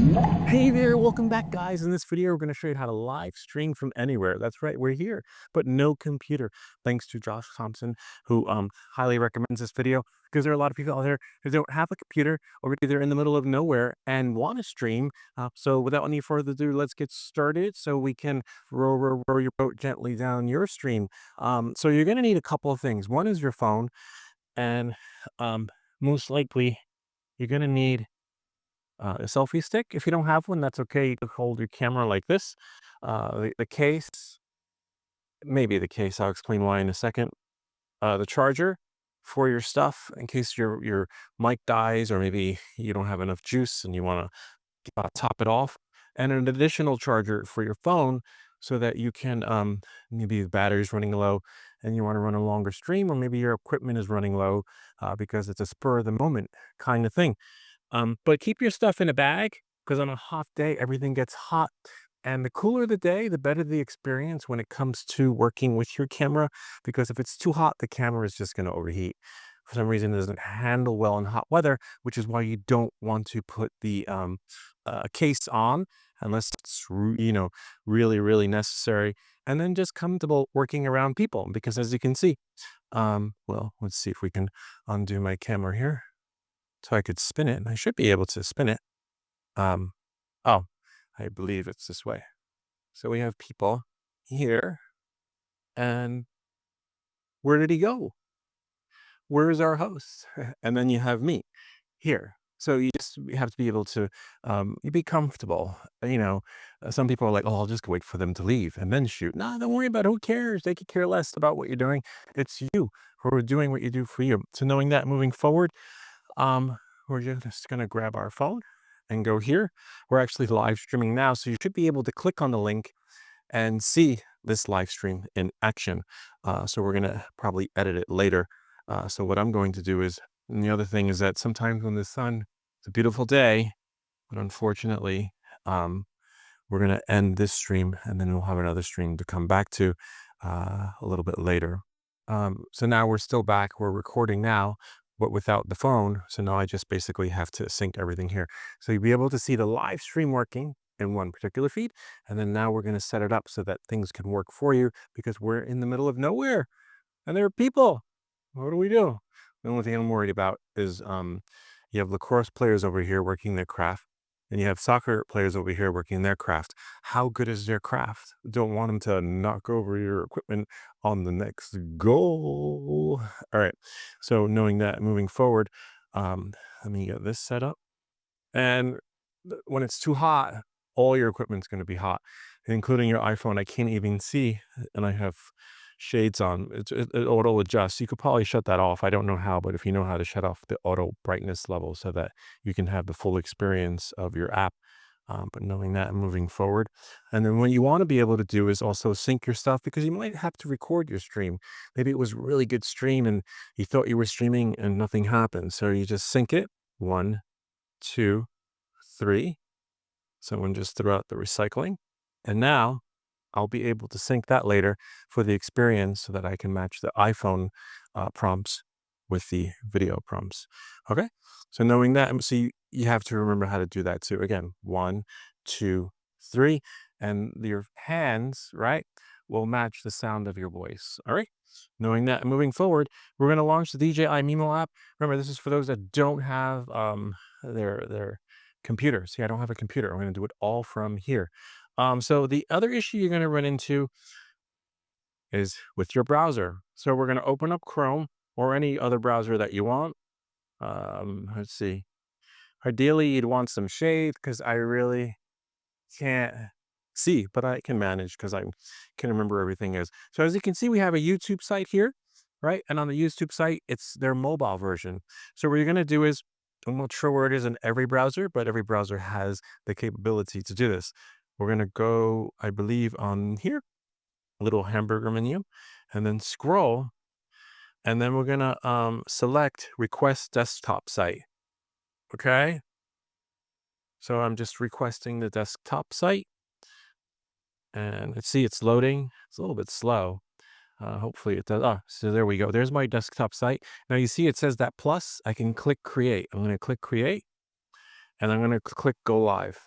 Hey there, welcome back guys. In this video, we're going to show you how to live stream from anywhere. That's right, we're here, but no computer. Thanks to Josh Thompson, who highly recommends this video because there are a lot of people out there who don't have a computer or maybe they're in the middle of nowhere and want to stream. So without any further ado, let's get started so we can row your boat gently down your stream. So you're going to need a couple of things. One is your phone, and most likely you're going to need a selfie stick. If you don't have one, that's okay. You can hold your camera like this. The case, maybe the case, I'll explain why in a second. The charger for your stuff in case your mic dies or maybe you don't have enough juice and you want to top it off, and an additional charger for your phone so that you can maybe the battery's running low and you want to run a longer stream, or maybe your equipment is running low because it's a spur of the moment kind of thing. But keep your stuff in a bag because on a hot day, everything gets hot. And the cooler the day, the better the experience when it comes to working with your camera. Because if it's too hot, the camera is just going to overheat. For some reason, it doesn't handle well in hot weather, which is why you don't want to put the case on unless it's really, really necessary. And then just comfortable working around people. Because as you can see, well, let's see if we can undo my camera here so I could spin it, and I should be able to spin it. Um, oh, I believe it's this way. So we have people here, and where did he go? Where's our host? And then you have me here. So you have to be able to you be comfortable. Some people are like, "Oh, I'll just wait for them to leave and then shoot." No, don't worry about it. Who cares? They could care less about what you're doing. It's you who are doing what you do for you. So knowing that moving forward, um, we're just gonna grab our phone and go here. We're actually live streaming now, so you should be able to click on the link and see this live stream in action. So we're gonna probably edit it later. So what I'm going to do is, and the other thing is that sometimes when the sun, it's a beautiful day, but unfortunately, we're gonna end this stream and then we'll have another stream to come back to a little bit later. So now we're still back. We're recording now, but without the phone. So now I just basically have to sync everything here. So you'll be able to see the live stream working in one particular feed. And then now we're going to set it up so that things can work for you because we're in the middle of nowhere and there are people. What do we do? The only thing I'm worried about is you have lacrosse players over here working their craft, and you have soccer players over here working their craft. How good is their craft? Don't want them to knock over your equipment on the next goal. All right. So knowing that moving forward, let me get this set up. And when it's too hot, all your equipment's going to be hot, including your iPhone. I can't even see, and I have shades on. It auto adjusts. You could probably shut that off. I don't know how, but if you know how to shut off the auto brightness level so that you can have the full experience of your app. But knowing that moving forward, and then what you want to be able to do is also sync your stuff because you might have to record your stream. Maybe it was a really good stream and you thought you were streaming and nothing happened. So you just sync it. 1, 2, 3. Someone just threw out the recycling. And now I'll be able to sync that later for the experience so that I can match the iPhone prompts with the video prompts. Okay. So knowing that, so you have to remember how to do that too. Again, 1, 2, 3, and your hands, right, will match the sound of your voice. All right. Knowing that, moving forward, we're going to launch the DJI Mimo app. Remember, this is for those that don't have their computer. See, I don't have a computer. I'm going to do it all from here. So the other issue you're going to run into is with your browser. So we're going to open up Chrome or any other browser that you want. Let's see. Ideally, you'd want some shade because I really can't see, but I can manage because I can remember everything is. So as you can see, we have a YouTube site here, right? And on the YouTube site, it's their mobile version. So what you're going to do is, I'm not sure where it is in every browser, but every browser has the capability to do this. We're going to go, I believe, on here, a little hamburger menu, and then scroll. And then we're going to select request desktop site. Okay. So I'm just requesting the desktop site. And let's see, it's loading. It's a little bit slow. Hopefully it does. Oh, so there we go. There's my desktop site. Now you see it says that plus. I can click create. I'm going to click create. And I'm going to click go live.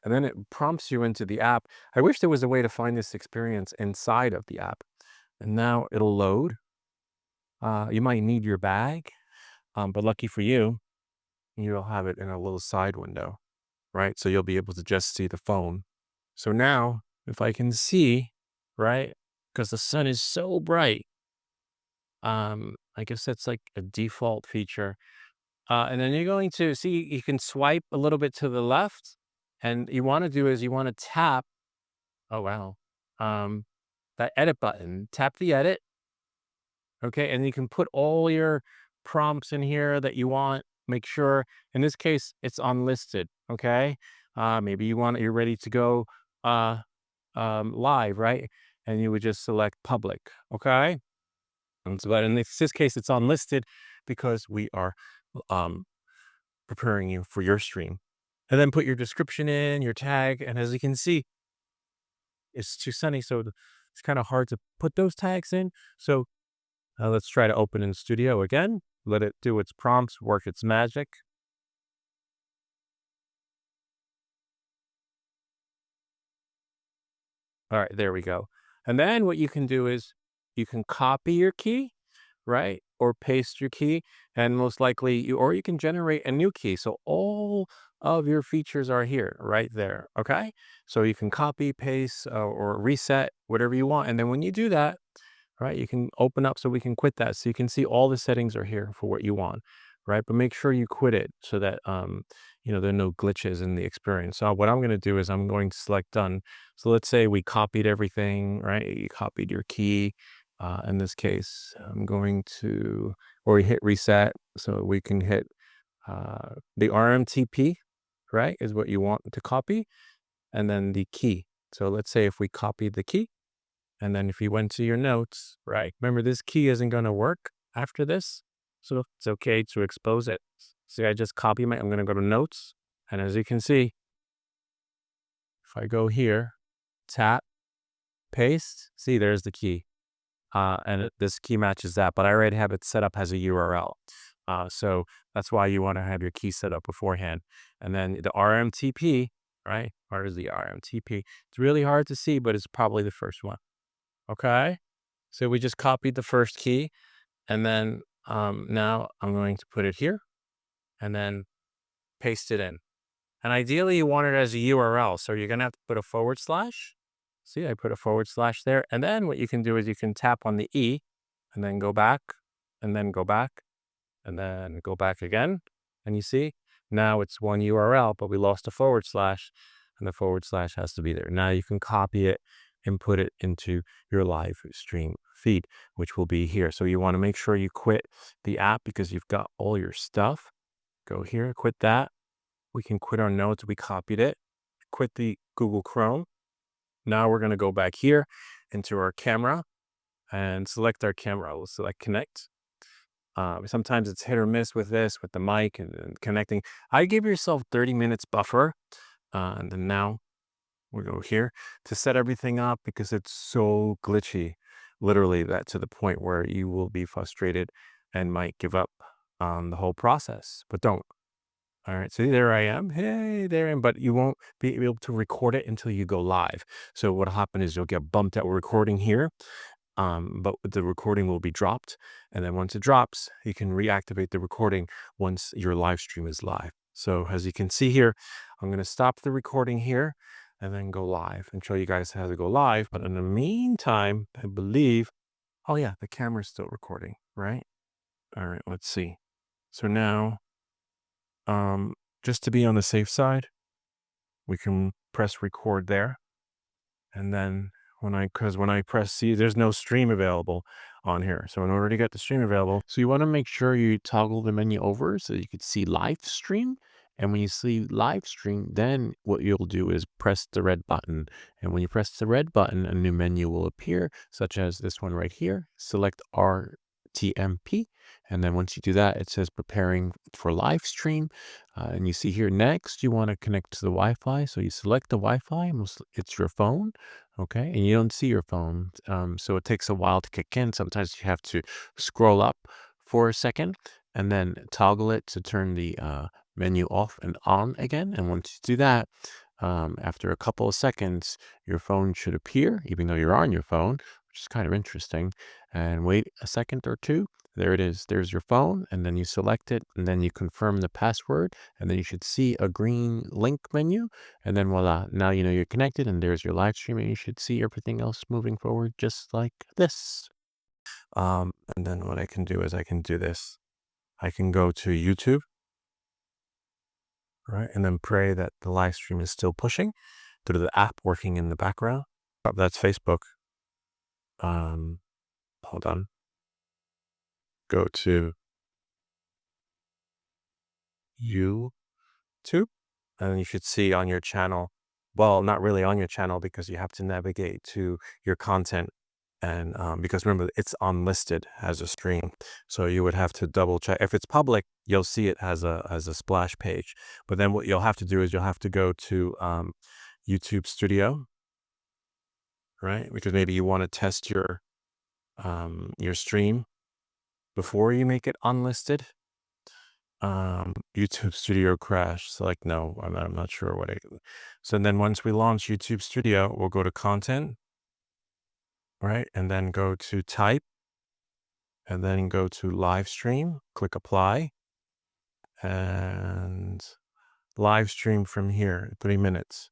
and then it prompts you into the app. I wish there was a way to find this experience inside of the app. And now it'll load. You might need your bag, but lucky for you, you'll have it in a little side window, right? So you'll be able to just see the phone. So now, if I can see, right, because the sun is so bright, I guess that's like a default feature. And then you're going to see, you can swipe a little bit to the left, and you want to do is you want to tap. Oh wow, um, that edit button. Tap the edit, okay, and you can put all your prompts in here that you want. Make sure, in this case, it's unlisted. Okay, maybe you're ready to go uh, live, right? And you would just select public. Okay, but in this case, it's unlisted because we are um, preparing you for your stream. And then put your description in, your tag, and as you can see, it's too sunny, so it's kind of hard to put those tags in. So let's try to open in Studio again. Let it do its prompts, work its magic. All right, there we go. And then what you can do is you can copy your key, right? Or paste your key, and most likely you can generate a new key. So all of your features are here, right there. Okay. So you can copy, paste, or reset, whatever you want. And then when you do that, right, you can open up so we can quit that. So you can see all the settings are here for what you want, right? But make sure you quit it so that, there are no glitches in the experience. So what I'm going to do is I'm going to select done. So let's say we copied everything, right? You copied your key. In this case, I'm going to, or we hit reset. So we can hit the RMTP, right? Is what you want to copy. And then the key. So let's say if we copied the key, and then if you went to your notes, right? Remember, this key isn't going to work after this. So it's okay to expose it. See, I just I'm going to go to notes. And as you can see, if I go here, tap, paste, see, there's the key. This key matches that, but I already have it set up as a URL. So that's why you want to have your key set up beforehand. And then the RMTP, right? Where is the RMTP? It's really hard to see, but it's probably the first one. Okay. So we just copied the first key, and then now I'm going to put it here and then paste it in. And ideally, you want it as a URL. So you're going to have to put a forward slash. See, I put a forward slash there. And then what you can do is you can tap on the E and then go back and then go back and then go back again. And you see, now it's one URL, but we lost a forward slash, and the forward slash has to be there. Now you can copy it and put it into your live stream feed, which will be here. So you want to make sure you quit the app because you've got all your stuff. Go here, quit that. We can quit our notes. We copied it. Quit the Google Chrome. Now we're going to go back here into our camera and select our camera. We'll select connect. Sometimes it's hit or miss with this, with the mic and connecting. I give yourself 30 minutes buffer. And then now we go here to set everything up because it's so glitchy, literally that to the point where you will be frustrated and might give up on the whole process, but don't. All right, so there I am. Hey, there I am. But you won't be able to record it until you go live. So what'll happen is you'll get bumped at recording here, but the recording will be dropped. And then once it drops, you can reactivate the recording once your live stream is live. So as you can see here, I'm going to stop the recording here and then go live and show you guys how to go live. But in the meantime, I believe, oh yeah, the camera's still recording, right? All right, let's see. So now, just to be on the safe side, we can press record there. And then when I press C, there's no stream available on here. So in order to get the stream available, so you want to make sure you toggle the menu over so you could see live stream. And when you see live stream, then what you'll do is press the red button. And when you press the red button, a new menu will appear, such as this one right here. Select RTMP. And then once you do that, it says preparing for live stream. And you see here next, you want to connect to the Wi-Fi. So you select the Wi-Fi, it's your phone. Okay, and you don't see your phone, so it takes a while to kick in. Sometimes you have to scroll up for a second and then toggle it to turn the menu off and on again. And once you do that, After a couple of seconds, your phone should appear, even though you're on your phone, which is kind of interesting. And wait a second or two. There it is. There's your phone, and then you select it, and then you confirm the password, and then you should see a green link menu, and then voila, now you know you're connected, and there's your live stream, and you should see everything else moving forward just like this. And then what I can do is I can do this. I can go to YouTube, right? And then pray that the live stream is still pushing through the app working in the background. Oh, that's Facebook. Hold on. Go to YouTube, and you should see on your channel. Well, not really on your channel because you have to navigate to your content. And because remember, it's unlisted as a stream. So you would have to double check. If it's public, you'll see it as a splash page. But then what you'll have to do is you'll have to go to YouTube Studio, right? Because maybe you want to test your stream before you make it unlisted. YouTube Studio crashed. So like, no, I'm not sure what it. So then once we launch YouTube Studio, we'll go to content, right? And then go to type, and then go to live stream, click apply, and live stream from here, 3 minutes.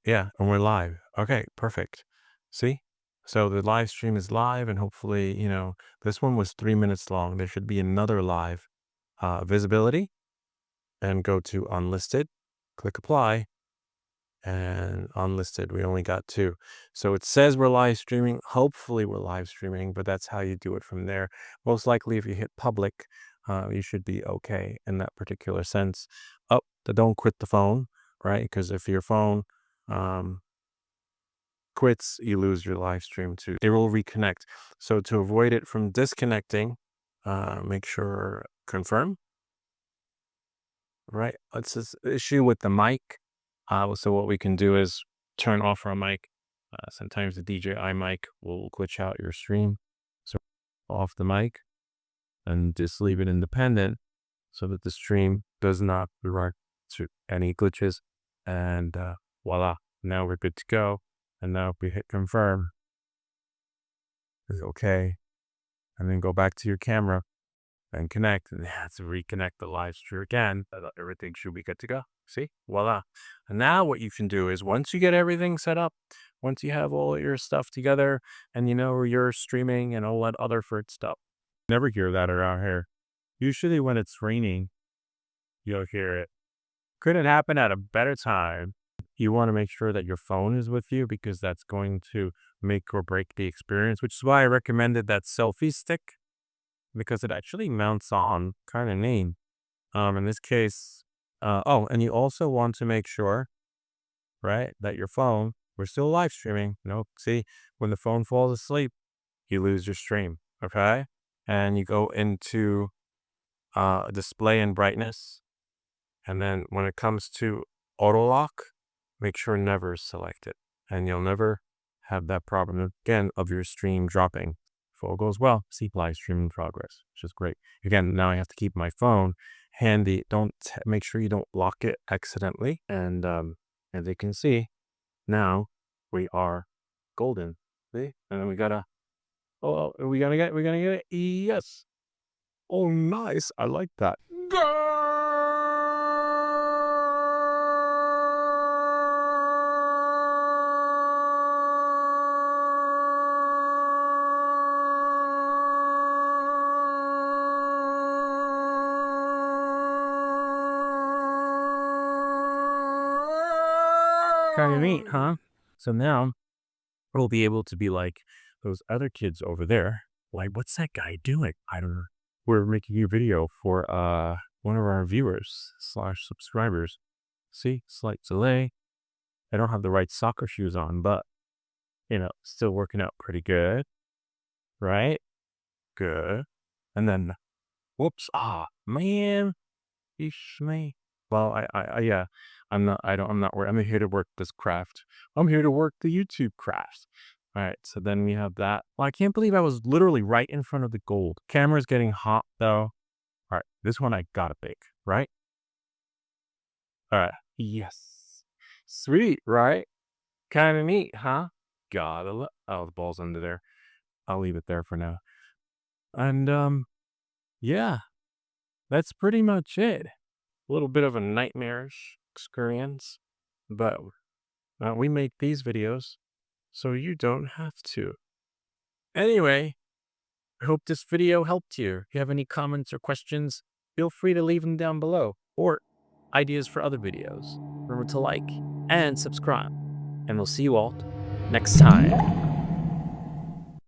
Yeah, and we're live. Okay, perfect. See? So the live stream is live, and hopefully, this one was 3 minutes long. There should be another live visibility, and go to unlisted, click apply, and unlisted. We only got 2. So it says we're live streaming. Hopefully we're live streaming, but that's how you do it from there. Most likely if you hit public, you should be okay in that particular sense. Don't quit the phone, right? Because if your phone quits, you lose your live stream too. It will reconnect. So to avoid it from disconnecting, make sure confirm. Right. It's this issue with the mic. So what we can do is turn off our mic. Sometimes the DJI mic will glitch out your stream. So off the mic and just leave it independent so that the stream does not react to any glitches. And voila, now we're good to go. And now if we hit confirm, it's okay. And then go back to your camera and connect, and have to reconnect the live stream again. Everything should be good to go. See, voila. And now what you can do is once you get everything set up, once you have all your stuff together, and you're streaming and all that other fruit stuff. Never hear that around here. Usually when it's raining, you'll hear it. Couldn't happen at a better time. You want to make sure that your phone is with you because that's going to make or break the experience, which is why I recommended that selfie stick, because it actually mounts on kind of neat. In this case, and you also want to make sure, right, that your phone, we're still live streaming. See, when the phone falls asleep, you lose your stream. Okay. And you go into display and brightness. And then when it comes to auto lock, make sure never select it. And you'll never have that problem again of your stream dropping. If all goes well, see live stream in progress, which is great. Again, now I have to keep my phone handy. Make sure you don't lock it accidentally. And as you can see, now we are golden. See? And then we gotta we're gonna get it. Yes. Oh, nice. I like that. Kind of neat, huh? So now we'll be able to be like those other kids over there. Like, what's that guy doing? I don't know. We're making a video for one of our viewers / subscribers. See, slight delay. I don't have the right soccer shoes on, but still working out pretty good, right? Good. And then, whoops, man, ish me. Well, yeah, I'm not I'm here to work this craft. I'm here to work the YouTube craft. All right, so then we have that. Well, I can't believe I was literally right in front of the gold. Camera's getting hot though. All right, this one I gotta bake, right? All right, yes. Sweet, right? Kind of neat, huh? Oh, the ball's under there. I'll leave it there for now. And yeah, that's pretty much it. A little bit of a nightmarish experience, but we make these videos so you don't have to. Anyway, I hope this video helped you. If you have any comments or questions, feel free to leave them down below, or ideas for other videos. Remember to like and subscribe, and we'll see you all next time.